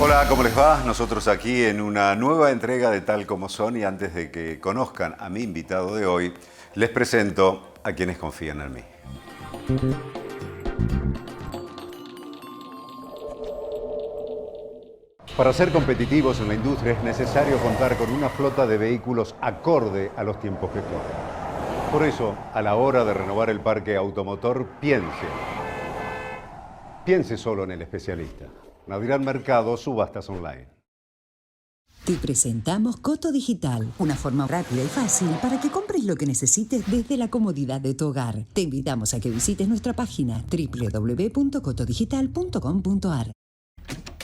Hola, ¿cómo les va? Nosotros aquí en una nueva entrega de Tal Como Son, y antes de que conozcan a mi invitado de hoy, les presento a quienes confían en mí. Para ser competitivos en la industria es necesario contar con una flota de vehículos acorde a los tiempos que corren. Por eso, a la hora de renovar el parque automotor, piense solo en el especialista. Nadirán Mercado, subastas online. Te presentamos Coto Digital, una forma rápida y fácil para que compres lo que necesites desde la comodidad de tu hogar. Te invitamos a que visites nuestra página www.cotodigital.com.ar.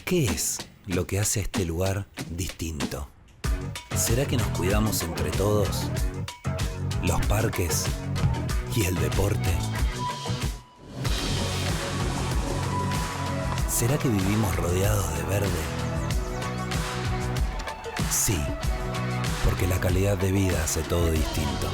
¿Qué es lo que hace a este lugar distinto? ¿Será que nos cuidamos entre todos? ¿Los parques y el deporte? ¿Será que vivimos rodeados de verde? Sí, porque la calidad de vida hace todo distinto.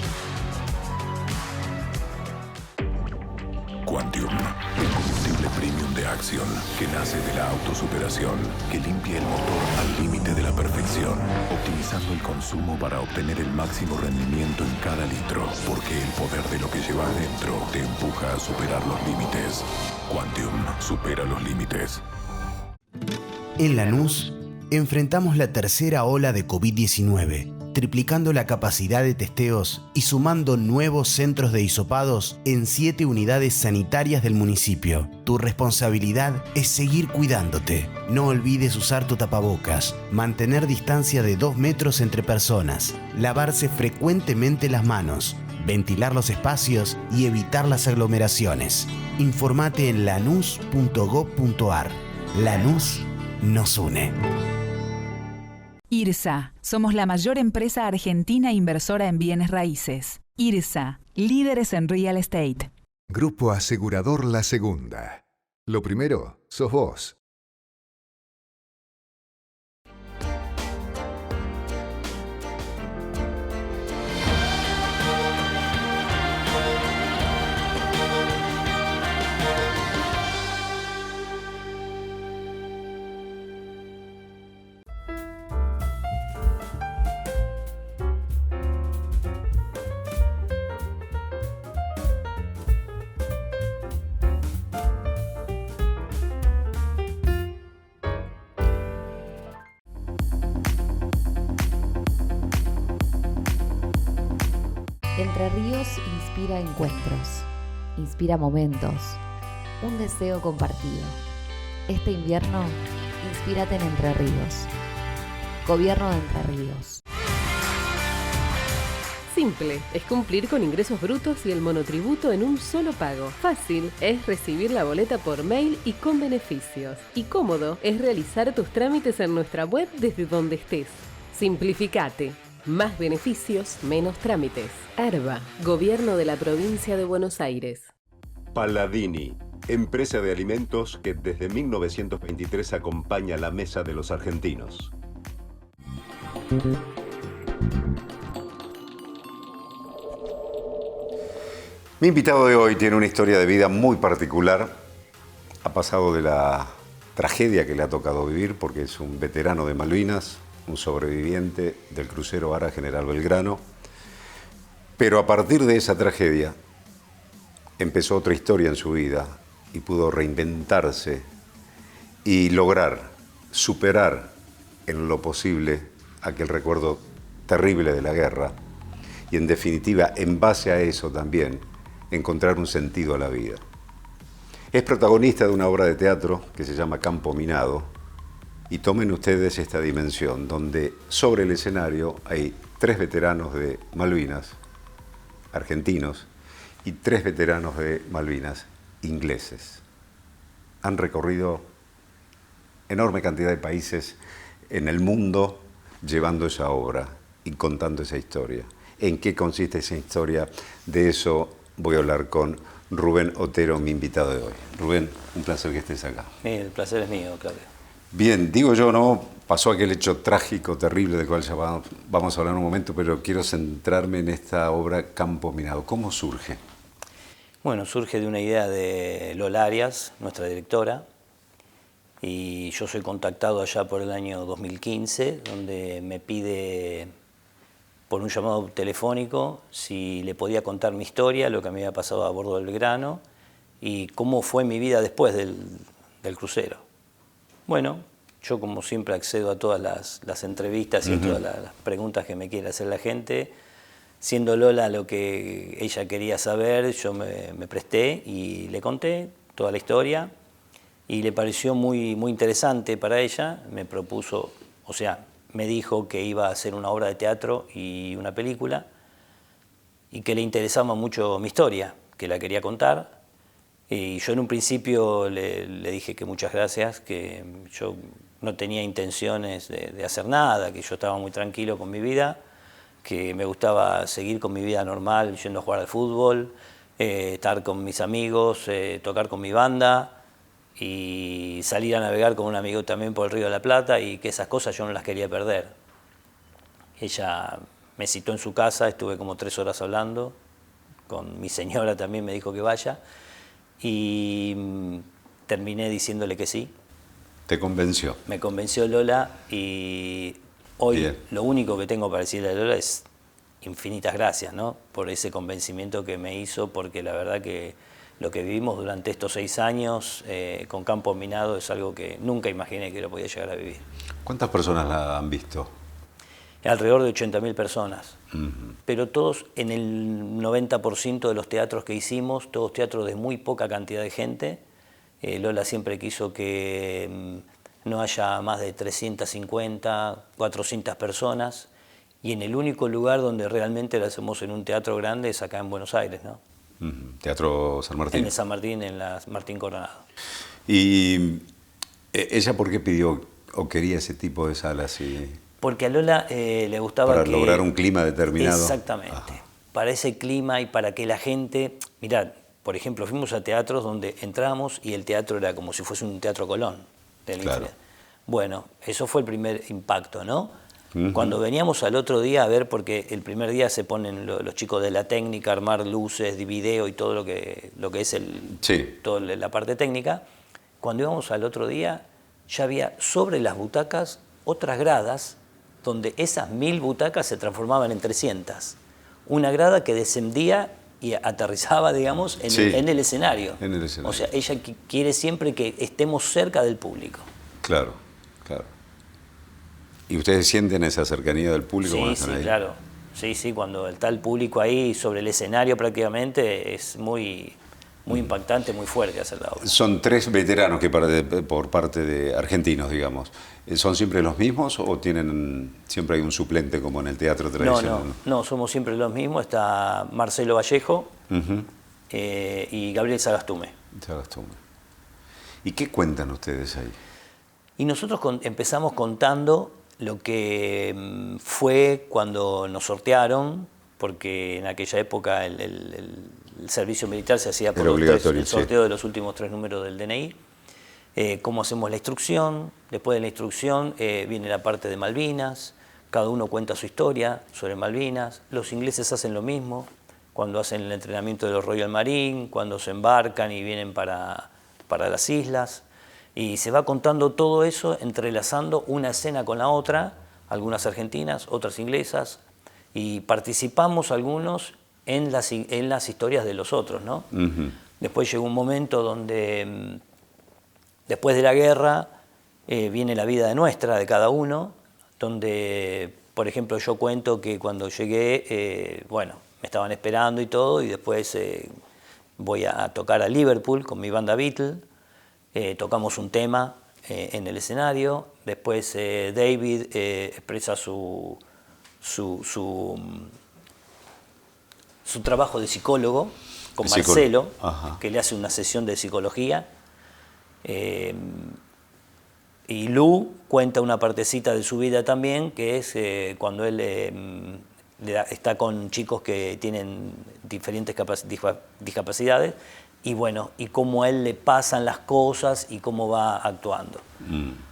Quantium, el combustible premium de Axion, que nace de la autosuperación, que limpia el motor al límite de la perfección, optimizando el consumo para obtener el máximo rendimiento en cada litro, porque el poder de lo que llevas dentro te empuja a superar los límites. Quantium supera los límites. En Lanús, enfrentamos la tercera ola de COVID-19, triplicando la capacidad de testeos y sumando nuevos centros de hisopados en 7 unidades sanitarias del municipio. Tu responsabilidad es seguir cuidándote. No olvides usar tu tapabocas, mantener distancia de 2 metros entre personas, lavarse frecuentemente las manos, ventilar los espacios y evitar las aglomeraciones. Informate en lanus.gov.ar. Lanús nos une. IRSA. Somos la mayor empresa argentina inversora en bienes raíces. IRSA. Líderes en real estate. Grupo Asegurador La Segunda. Lo primero, sos vos. Entre Ríos inspira encuentros, inspira momentos, un deseo compartido. Este invierno, inspírate en Entre Ríos. Gobierno de Entre Ríos. Simple, es cumplir con ingresos brutos y el monotributo en un solo pago. Fácil, es recibir la boleta por mail y con beneficios. Y cómodo, es realizar tus trámites en nuestra web desde donde estés. Simplificate. Más beneficios, menos trámites. ARBA, Gobierno de la Provincia de Buenos Aires. Palladini, empresa de alimentos que desde 1923 acompaña la mesa de los argentinos. Mi invitado de hoy tiene una historia de vida muy particular. Ha pasado de la tragedia que le ha tocado vivir porque es un veterano de Malvinas, un sobreviviente del crucero Ara General Belgrano. Pero a partir de esa tragedia empezó otra historia en su vida y pudo reinventarse y lograr superar en lo posible aquel recuerdo terrible de la guerra y, en definitiva, en base a eso también, encontrar un sentido a la vida. Es protagonista de una obra de teatro que se llama Campo Minado, y tomen ustedes esta dimensión, donde sobre el escenario hay 3 veteranos de Malvinas, argentinos, y 3 veteranos de Malvinas, ingleses. Han recorrido enorme cantidad de países en el mundo llevando esa obra y contando esa historia. ¿En qué consiste esa historia? De eso voy a hablar con Rubén Otero, mi invitado de hoy. Rubén, un placer que estés acá. El placer es mío, Claudio. Bien, digo yo, ¿no? Pasó aquel hecho trágico, terrible, del cual ya vamos a hablar en un momento, pero quiero centrarme en esta obra Campo Minado. ¿Cómo surge? Bueno, surge de una idea de Lola Arias, nuestra directora, y yo soy contactado allá por el año 2015, donde me pide por un llamado telefónico si le podía contar mi historia, lo que me había pasado a bordo del Belgrano y cómo fue mi vida después del crucero. Bueno, yo como siempre accedo a todas las entrevistas y a todas las preguntas que me quiere hacer la gente. Siendo Lola lo que ella quería saber, yo me presté y le conté toda la historia y le pareció muy interesante para ella. Me propuso, o sea, me dijo que iba a hacer una obra de teatro y una película y que le interesaba mucho mi historia, que la quería contar. Y yo en un principio le dije que muchas gracias, que yo no tenía intenciones de hacer nada, que yo estaba muy tranquilo con mi vida, que me gustaba seguir con mi vida normal, yendo a jugar al fútbol, estar con mis amigos, tocar con mi banda y salir a navegar con un amigo también por el Río de la Plata, y que esas cosas yo no las quería perder. Ella me citó en su casa, estuve como 3 horas hablando, con mi señora también me dijo que vaya, y terminé diciéndole que sí. ¿Te convenció? Me convenció Lola, y hoy Bien. Lo único que tengo para decirle a Lola es infinitas gracias, ¿no?, por ese convencimiento que me hizo, porque la verdad que lo que vivimos durante estos 6 años con Campo Minado es algo que nunca imaginé que lo podía llegar a vivir. ¿Cuántas personas la han visto? Alrededor de 80.000 personas, pero todos, en el 90% de los teatros que hicimos, todos teatros de muy poca cantidad de gente. Lola siempre quiso que no haya más de 350, 400 personas, y en el único lugar donde realmente lo hacemos en un teatro grande es acá en Buenos Aires, ¿no? Teatro San Martín. En el San Martín, en la Martín Coronado. ¿Y ella por qué pidió o quería ese tipo de salas? Porque a Lola le gustaba para lograr un clima determinado. Exactamente. Ajá. Para ese clima y para que la gente... Mirá, por ejemplo, fuimos a teatros donde entramos y el teatro era como si fuese un Teatro Colón. Claro. Bueno, eso fue el primer impacto, ¿no? Cuando veníamos al otro día a ver, porque el primer día se ponen los chicos de la técnica a armar luces, video y todo lo que es toda la parte técnica. Cuando íbamos al otro día, ya había sobre las butacas otras gradas, donde esas 1000 butacas se transformaban en 300. Una grada que descendía y aterrizaba, digamos, en el escenario. En el escenario. O sea, ella quiere siempre que estemos cerca del público. Claro, claro. ¿Y ustedes sienten esa cercanía del público cuando están ahí? Claro. Sí, cuando está el público ahí sobre el escenario prácticamente es muy impactante, muy fuerte hacer la obra. Son 3 veteranos que por parte de argentinos, digamos. ¿Son siempre los mismos o siempre hay un suplente como en el teatro tradicional? No, somos siempre los mismos. Está Marcelo Vallejo y Gabriel Sagastume. ¿Y qué cuentan ustedes ahí? Y nosotros empezamos contando lo que fue cuando nos sortearon, porque en aquella época el servicio militar se hacía por el sorteo de los últimos 3 números del DNI. Cómo hacemos la instrucción. Después de la instrucción viene la parte de Malvinas, cada uno cuenta su historia sobre Malvinas. Los ingleses hacen lo mismo cuando hacen el entrenamiento de los Royal Marine, cuando se embarcan y vienen para las islas, y se va contando todo eso entrelazando una escena con la otra, algunas argentinas, otras inglesas, y participamos algunos en las historias de los otros, ¿no? Después llegó un momento donde después de la guerra viene la vida de cada uno, donde, por ejemplo, yo cuento que cuando llegué, me estaban esperando y todo, y después voy a tocar a Liverpool con mi banda Beatle, tocamos un tema en el escenario, después David expresa su trabajo de psicólogo con Marcelo, que le hace una sesión de psicología. Y Lu cuenta una partecita de su vida también, que es cuando él está con chicos que tienen diferentes discapacidades, y y cómo a él le pasan las cosas y cómo va actuando.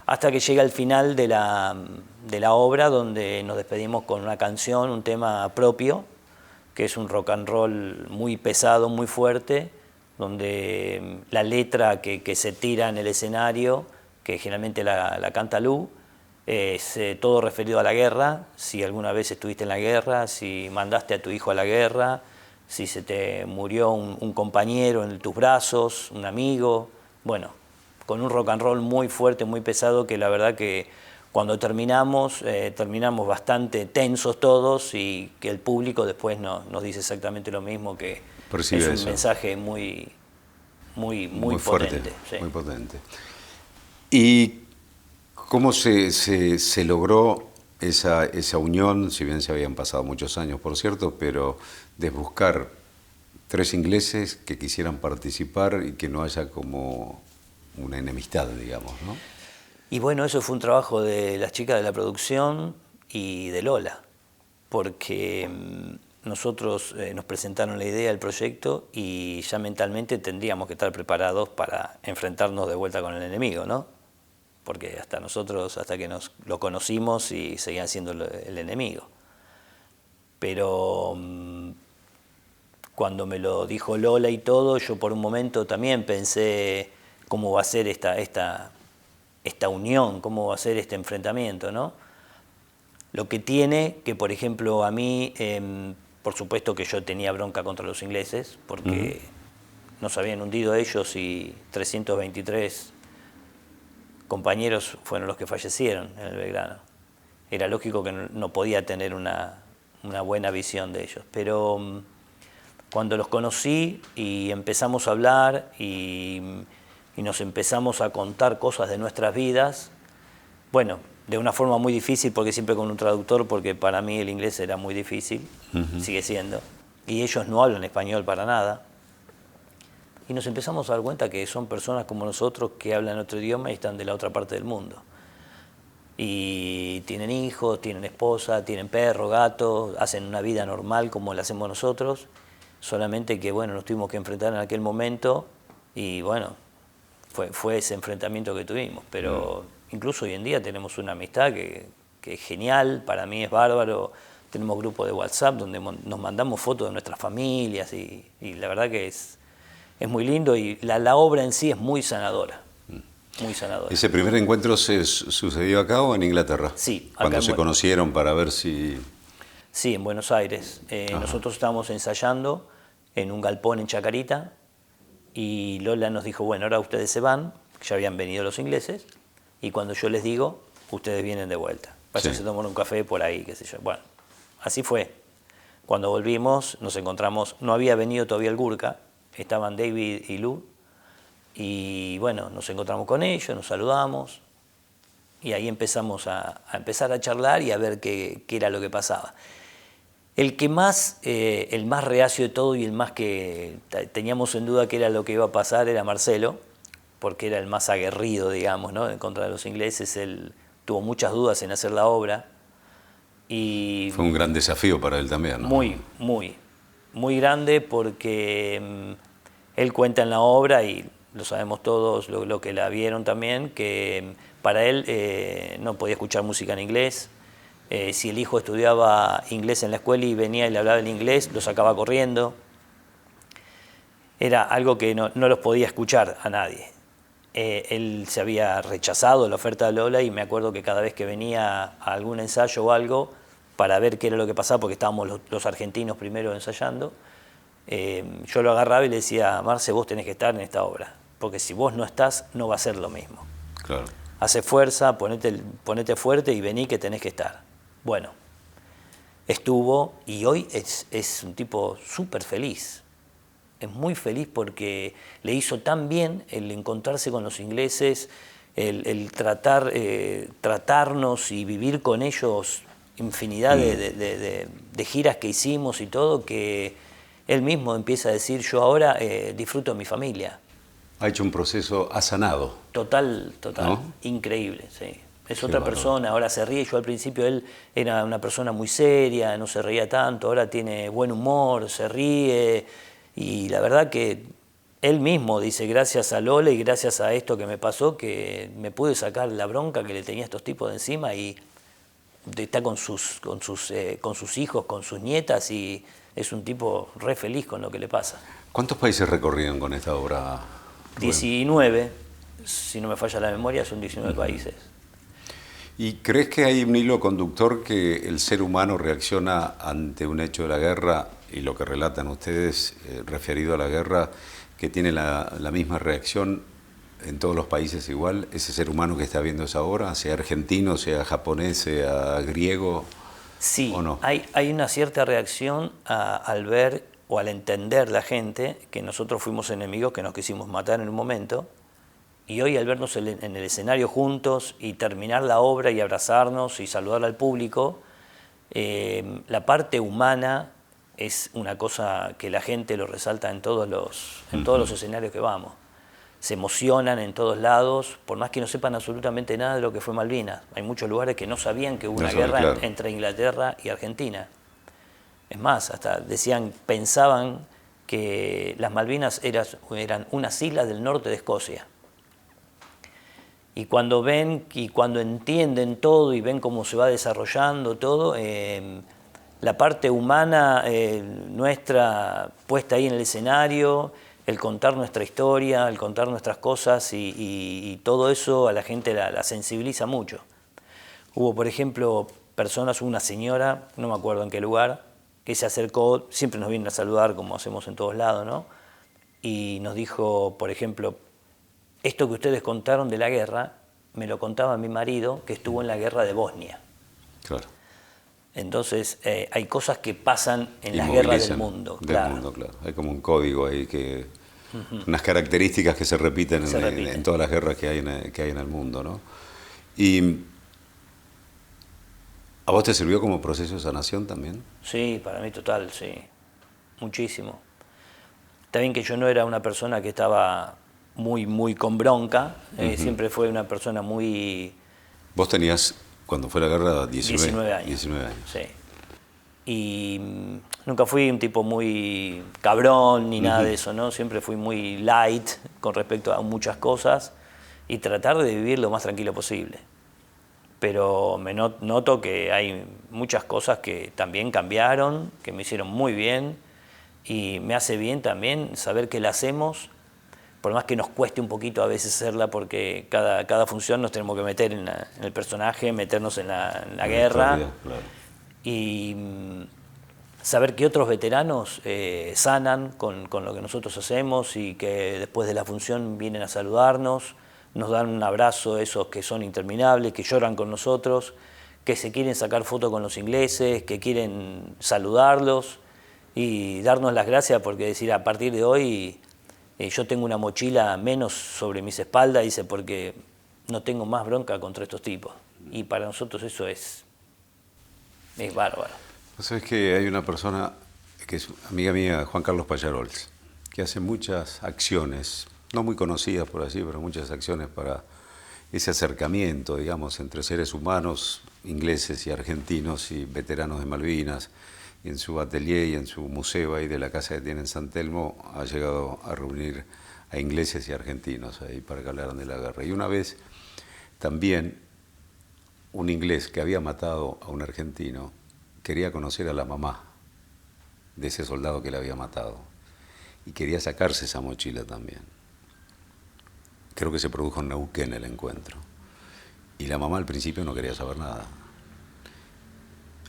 Hasta que llega el final de la obra, donde nos despedimos con una canción, un tema propio, que es un rock and roll muy pesado, muy fuerte, donde la letra que se tira en el escenario que generalmente la canta Lu, es todo referido a la guerra, si alguna vez estuviste en la guerra, si mandaste a tu hijo a la guerra, si se te murió un compañero en tus brazos, un amigo, bueno, con un rock and roll muy fuerte, muy pesado, que la verdad que cuando terminamos bastante tensos todos y que el público después nos dice exactamente lo mismo, que percibe es un eso. mensaje muy fuerte, potente. Sí. muy potente. ¿Y cómo se logró esa unión, si bien se habían pasado muchos años, por cierto, pero de buscar 3 ingleses que quisieran participar y que no haya como una enemistad, digamos, ¿no? Y bueno, eso fue un trabajo de las chicas de la producción y de Lola, porque nosotros nos presentaron la idea del proyecto y ya mentalmente tendríamos que estar preparados para enfrentarnos de vuelta con el enemigo, ¿no? Porque hasta nosotros, hasta que lo conocimos, y seguían siendo el enemigo. Pero cuando me lo dijo Lola y todo, yo por un momento también pensé cómo va a ser esta unión, cómo va a ser este enfrentamiento, ¿no? Lo que tiene que, por ejemplo, a mí, por supuesto que yo tenía bronca contra los ingleses, porque nos habían hundido ellos y 323 compañeros fueron los que fallecieron en el Belgrano. Era lógico que no podía tener una buena visión de ellos, pero cuando los conocí y empezamos a hablar y nos empezamos a contar cosas de nuestras vidas, bueno, de una forma muy difícil, porque siempre con un traductor, porque para mí el inglés era muy difícil, sigue siendo, y ellos no hablan español para nada, y nos empezamos a dar cuenta que son personas como nosotros que hablan otro idioma y están de la otra parte del mundo. Y tienen hijos, tienen esposa, tienen perro, gato, hacen una vida normal como la hacemos nosotros, solamente que bueno, nos tuvimos que enfrentar en aquel momento y bueno, fue ese enfrentamiento que tuvimos, pero incluso hoy en día tenemos una amistad que es genial, para mí es bárbaro, tenemos grupos de WhatsApp donde nos mandamos fotos de nuestras familias y la verdad que es muy lindo y la obra en sí es muy sanadora. Muy sanadora. ¿Ese primer encuentro sucedió acá o en Inglaterra? Sí. Cuando se conocieron para ver si... Sí, en Buenos Aires. Nosotros estábamos ensayando en un galpón en Chacarita y Lola nos dijo, bueno, ahora ustedes se van, ya habían venido los ingleses, y cuando yo les digo, ustedes vienen de vuelta. Vayan a tomar un café por ahí, qué sé yo. Bueno, así fue. Cuando volvimos nos encontramos, no había venido todavía el Gurkha, estaban David y Lu, y bueno, nos encontramos con ellos, nos saludamos y ahí empezamos a empezar a charlar y a ver qué era lo que pasaba. El más reacio de todo y el más que teníamos en duda que era lo que iba a pasar era Marcelo, porque era el más aguerrido, digamos, ¿no? En contra de los ingleses. Él tuvo muchas dudas en hacer la obra. Y fue un gran desafío para él también, ¿no? Muy grande, porque él cuenta en la obra, y lo sabemos todos, lo que la vieron también, que para él no podía escuchar música en inglés. Si el hijo estudiaba inglés en la escuela y venía y le hablaba en inglés, lo sacaba corriendo. Era algo que no los podía escuchar a nadie. Él se había rechazado la oferta de Lola y me acuerdo que cada vez que venía a algún ensayo o algo, para ver qué era lo que pasaba, porque estábamos los argentinos primero ensayando, yo lo agarraba y le decía, Marce, vos tenés que estar en esta obra, porque si vos no estás, no va a ser lo mismo. Claro. Hace fuerza, ponete fuerte y vení que tenés que estar. Bueno, estuvo y hoy es un tipo súper feliz. Es muy feliz porque le hizo tan bien el encontrarse con los ingleses, el tratarnos y vivir con ellos infinidad de giras que hicimos y todo, que él mismo empieza a decir, yo ahora disfruto de mi familia. Ha hecho un proceso, ha sanado. Total, ¿no? Increíble, sí. Es Qué otra bárbaro. persona, ahora se ríe. Yo al principio él era una persona muy seria, no se reía tanto, ahora tiene buen humor, se ríe, y la verdad que él mismo dice, gracias a Lola y gracias a esto que me pasó, que me pude sacar la bronca que le tenía a estos tipos de encima, y está con sus hijos, con sus nietas, y es un tipo re feliz con lo que le pasa. ¿Cuántos países recorrieron con esta obra? 19, si no me falla la memoria, son 19 países. ¿Y crees que hay un hilo conductor que el ser humano reacciona ante un hecho de la guerra, y lo que relatan ustedes referido a la guerra, que tiene la misma reacción en todos los países igual? Ese ser humano que está viendo esa obra, sea argentino, sea japonés, sea griego, sí, ¿o no? Hay una cierta reacción al ver o al entender la gente que nosotros fuimos enemigos, que nos quisimos matar en un momento, y hoy al vernos en el escenario juntos y terminar la obra y abrazarnos y saludar al público, la parte humana es una cosa que la gente lo resalta en todos los escenarios que vamos. Se emocionan en todos lados, por más que no sepan absolutamente nada de lo que fue Malvinas. Hay muchos lugares que no sabían que hubo una guerra entre Inglaterra y Argentina. Es más, hasta pensaban que las Malvinas eran unas islas del norte de Escocia. Y cuando ven y cuando entienden todo y ven cómo se va desarrollando todo, la parte humana nuestra puesta ahí en el escenario, el contar nuestra historia, el contar nuestras cosas y todo eso a la gente la sensibiliza mucho. Hubo, por ejemplo, una señora, no me acuerdo en qué lugar, que se acercó, siempre nos vienen a saludar como hacemos en todos lados, ¿no? Y nos dijo, por ejemplo, esto que ustedes contaron de la guerra, me lo contaba mi marido, que estuvo en la guerra de Bosnia. Claro. Entonces, hay cosas que pasan en las guerras del mundo. Claro. Hay como un código ahí, unas características que se repiten en todas las guerras que hay en el mundo, ¿no? Y ¿a vos te sirvió como proceso de sanación también? Sí, para mí total, sí. Muchísimo. También que yo no era una persona que estaba muy con bronca, siempre fue una persona muy... Vos tenías, cuando fue la guerra, 19 años. 19 años, sí. Y nunca fui un tipo muy cabrón ni nada de eso, ¿no? Siempre fui muy light con respecto a muchas cosas y tratar de vivir lo más tranquilo posible. Pero me noto que hay muchas cosas que también cambiaron, que me hicieron muy bien y me hace bien también saber que la hacemos, por más que nos cueste un poquito a veces hacerla, porque cada función nos tenemos que meter en el personaje, meternos en la guerra. Claro. Y saber que otros veteranos sanan con lo que nosotros hacemos y que después de la función vienen a saludarnos, nos dan un abrazo, esos que son interminables, que lloran con nosotros, que se quieren sacar fotos con los ingleses, que quieren saludarlos y darnos las gracias porque decir, a partir de hoy yo tengo una mochila menos sobre mis espaldas, dice, porque no tengo más bronca contra estos tipos. Y para nosotros eso es bárbaro. ¿Sabes que hay una persona que es amiga mía, Juan Carlos Pallarols, que hace muchas acciones, no muy conocidas por así, pero muchas acciones para ese acercamiento, digamos, entre seres humanos, ingleses y argentinos y veteranos de Malvinas? Y en su atelier y en su museo ahí de la casa que tiene en San Telmo ha llegado a reunir a ingleses y argentinos ahí para que hablaran de la guerra. Y una vez también un inglés que había matado a un argentino quería conocer a la mamá de ese soldado que le había matado y quería sacarse esa mochila también. Creo que se produjo en Neuquén el encuentro. Y la mamá al principio no quería saber nada.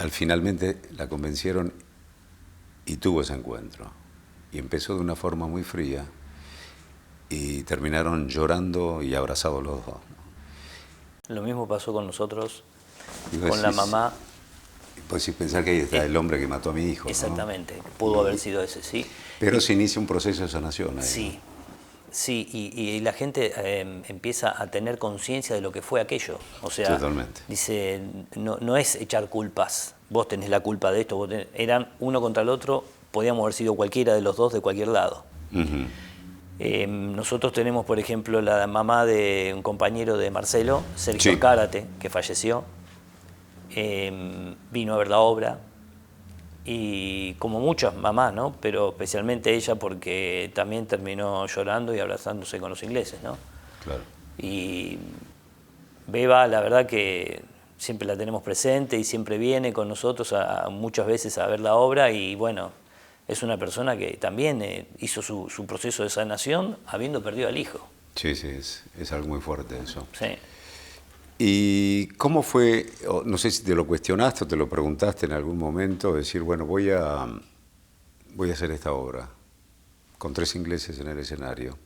Finalmente la convencieron y tuvo ese encuentro. Y empezó de una forma muy fría y terminaron llorando y abrazados los dos. Lo mismo pasó con nosotros, con la mamá. Pues sí, pensar que ahí está el hombre que mató a mi hijo. Exactamente, ¿no? pudo haber sido ese, sí. Pero se inicia un proceso de sanación ahí. Sí, sí, y la gente empieza a tener conciencia de lo que fue aquello. O sea, totalmente. Dice, no es echar culpas, vos tenés la culpa de esto, eran uno contra el otro, podíamos haber sido cualquiera de los dos de cualquier lado. Nosotros tenemos, por ejemplo, la mamá de un compañero de Marcelo, Sergio Cárate, que falleció, vino a ver la obra, y como muchas mamás, ¿no? Pero especialmente ella porque también terminó llorando y abrazándose con los ingleses, ¿no? Claro. Y Beba, la verdad que siempre la tenemos presente y siempre viene con nosotros muchas veces a ver la obra y bueno, es una persona que también hizo su proceso de sanación habiendo perdido al hijo. Sí, es algo muy fuerte eso. Sí. ¿Y cómo fue, no sé si te lo cuestionaste o te lo preguntaste en algún momento, decir, bueno, voy a hacer esta obra con 3 ingleses en el escenario,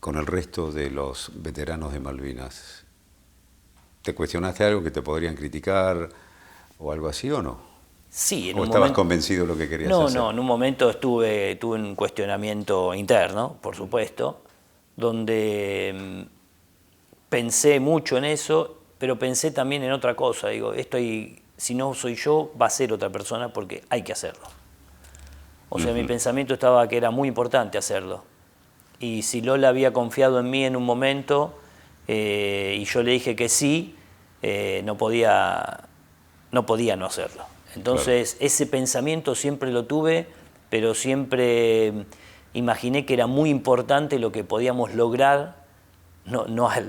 con el resto de los veteranos de Malvinas? ¿Te cuestionaste algo que te podrían criticar o algo así o no? Sí, ¿O estabas convencido de lo que querías hacer? No, en un momento tuve un cuestionamiento interno, por supuesto, donde pensé mucho en eso, pero pensé también en otra cosa. Digo, si no soy yo, va a ser otra persona porque hay que hacerlo. O sea, mi pensamiento estaba que era muy importante hacerlo. Y si Lola había confiado en mí en un momento y yo le dije que sí, no podía no hacerlo. Entonces, claro, ese pensamiento siempre lo tuve, pero siempre imaginé que era muy importante lo que podíamos lograr, no a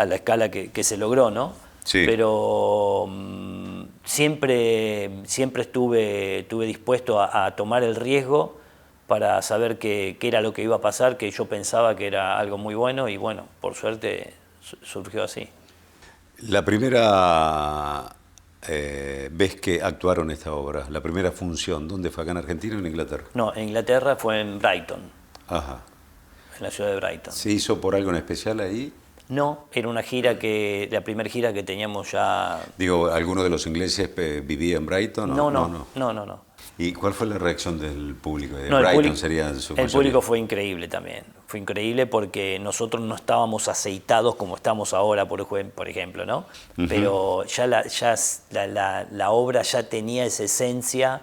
la escala que se logró, ¿no? Sí. Pero siempre estuve dispuesto a tomar el riesgo para saber qué era lo que iba a pasar, que yo pensaba que era algo muy bueno y bueno, por suerte surgió así. La primera vez que actuaron esta obra, la primera función, ¿dónde fue? ¿Acá en Argentina o en Inglaterra? No, en Inglaterra fue en Brighton. Ajá. En la ciudad de Brighton. ¿Se hizo por algo en especial ahí? No, era una gira la primera gira que teníamos ya... Digo, ¿alguno de los ingleses vivía en Brighton? No. ¿Y cuál fue la reacción del público? ¿De Brighton sería su mayoría? El público fue increíble también. Fue increíble porque nosotros no estábamos aceitados como estamos ahora, por ejemplo, ¿no? Pero ya la obra ya tenía esa esencia,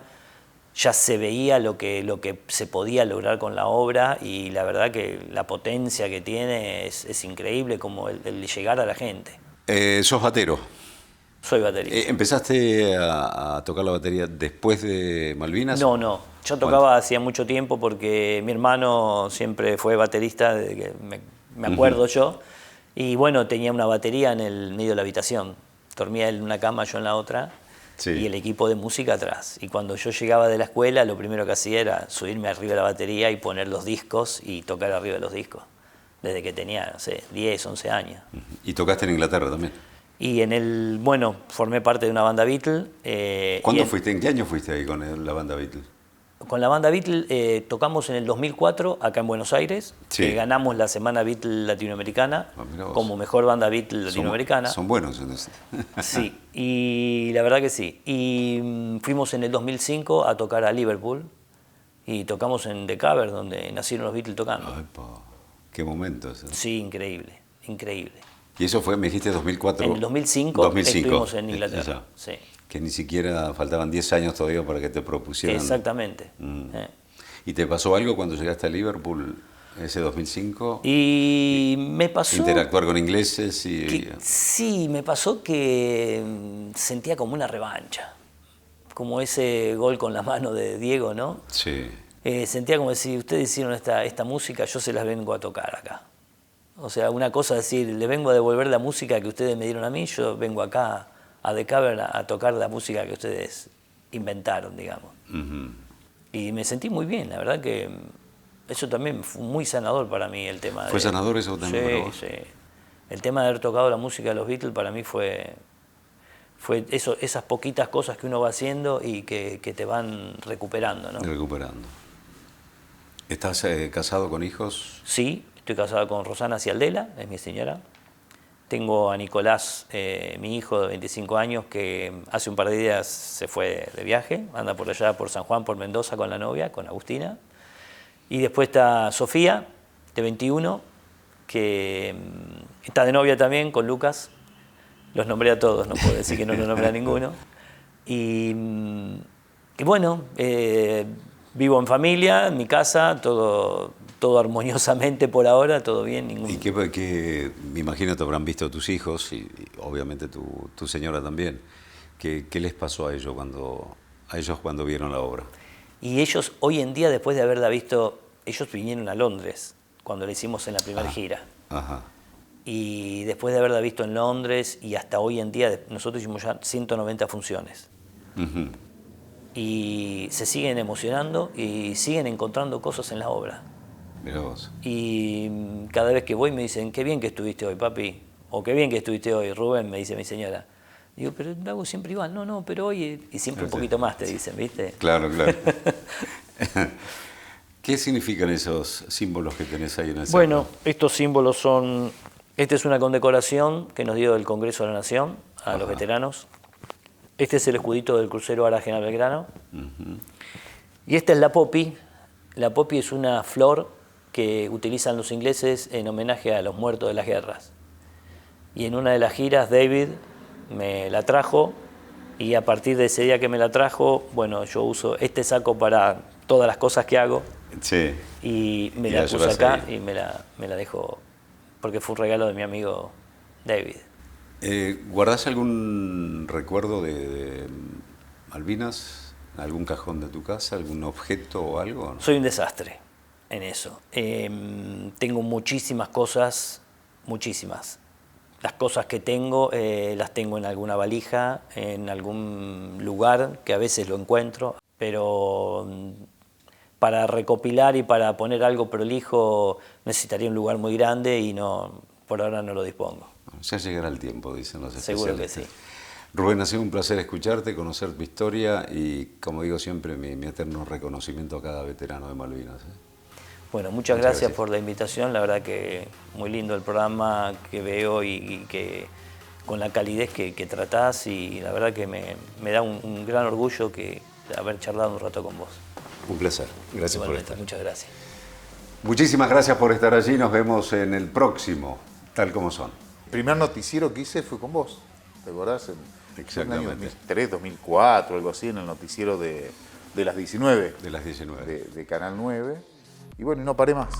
ya se veía lo que se podía lograr con la obra y la verdad que la potencia que tiene es increíble, como el llegar a la gente. ¿Sos batero? Soy baterista. ¿Empezaste a tocar la batería después de Malvinas? No. Yo tocaba hacía mucho tiempo porque mi hermano siempre fue baterista, desde que me acuerdo yo. Y bueno, tenía una batería en el medio de la habitación. Dormía él en una cama, yo en la otra. Sí. Y el equipo de música atrás. Y cuando yo llegaba de la escuela, lo primero que hacía era subirme arriba de la batería y poner los discos y tocar arriba de los discos. Desde que tenía, no sé, 10, 11 años. ¿Y tocaste en Inglaterra también? Y formé parte de una banda Beatle. ¿Cuándo fuiste? ¿En qué año fuiste ahí con la banda Beatle? Con la banda Beatle tocamos en el 2004 acá en Buenos Aires. Sí. Ganamos la Semana Beatle Latinoamericana como mejor banda Beatle latinoamericana. Son buenos entonces. Sí, y la verdad que sí. Y fuimos en el 2005 a tocar a Liverpool y tocamos en The Cavern, donde nacieron los Beatles tocando. Ay, qué momentos. Sí, increíble. ¿Y eso fue, me dijiste, 2004? En el 2005 estuvimos en Inglaterra. Sí. Que ni siquiera faltaban 10 años todavía para que te propusieran. Exactamente. ¿Y te pasó algo cuando llegaste a Liverpool ese 2005? Y me pasó... Interactuar con ingleses sí, me pasó que sentía como una revancha. Como ese gol con la mano de Diego, ¿no? Sí. Sentía como si ustedes hicieron esta música, yo se las vengo a tocar acá. O sea, una cosa es decir, le vengo a devolver la música que ustedes me dieron a mí, yo vengo acá a The Cavern a tocar la música que ustedes inventaron, digamos. Y me sentí muy bien, la verdad que eso también fue muy sanador para mí, el tema. ¿Fue sanador eso también para vos? Sí. El tema de haber tocado la música de los Beatles para mí fue esas poquitas cosas que uno va haciendo y que te van recuperando, ¿no? Recuperando. ¿Estás casado con hijos? Sí, estoy casado con Rosana Cialdela, es mi señora. Tengo a Nicolás, mi hijo de 25 años, que hace un par de días se fue de viaje, anda por allá, por San Juan, por Mendoza con la novia, con Agustina. Y después está Sofía, de 21, que está de novia también con Lucas. Los nombré a todos, no puedo decir que no los nombré a ninguno. Y bueno, vivo en familia, en mi casa, todo armoniosamente por ahora, todo bien. ¿Y qué me imagino te habrán visto tus hijos y obviamente tu señora también? ¿Qué les pasó a ellos cuando vieron la obra? Y ellos hoy en día, después de haberla visto, ellos vinieron a Londres cuando la hicimos en la primera gira. Ajá. Y después de haberla visto en Londres y hasta hoy en día, nosotros hicimos ya 190 funciones. Y se siguen emocionando y siguen encontrando cosas en la obra. Mirá vos. Y cada vez que voy me dicen, qué bien que estuviste hoy, papi. O qué bien que estuviste hoy, Rubén, me dice mi señora. Digo, pero lo hago siempre igual. No, pero hoy... Y siempre un poquito más te dicen, ¿viste? Claro, claro. ¿Qué significan esos símbolos que tenés ahí en el Bueno, estos símbolos son... Esta es una condecoración que nos dio el Congreso de la Nación a los veteranos. Este es el escudito del crucero Ara General Belgrano. Y esta es la poppy. La poppy es una flor que utilizan los ingleses en homenaje a los muertos de las guerras. Y en una de las giras, David me la trajo, y a partir de ese día que me la trajo, bueno, yo uso este saco para todas las cosas que hago. Sí. Y me la puse acá y me la dejo, porque fue un regalo de mi amigo David. ¿Guardás algún recuerdo de Malvinas? ¿Algún cajón de tu casa? ¿Algún objeto o algo? Soy un desastre en eso. Tengo muchísimas cosas, muchísimas. Las cosas que tengo, las tengo en alguna valija, en algún lugar que a veces lo encuentro, pero para recopilar y para poner algo prolijo necesitaría un lugar muy grande y por ahora no lo dispongo. Ya llegará el tiempo, dicen los especialistas. Seguro que sí. Rubén, ha sido un placer escucharte, conocer tu historia y, como digo siempre, mi eterno reconocimiento a cada veterano de Malvinas. Bueno, muchas gracias por la invitación. La verdad que muy lindo el programa que veo y que con la calidez que tratás, y la verdad que me da un gran orgullo haber charlado un rato con vos. Un placer. Gracias Igualmente, por estar. muchas gracias. Muchísimas gracias por estar allí. Nos vemos en el próximo, Tal Como Son. El primer noticiero que hice fue con vos, ¿te acordás? Exactamente. En el año 2003, 2004, algo así, en el noticiero de las 19. De las 19. De Canal 9. Y bueno, no paré más.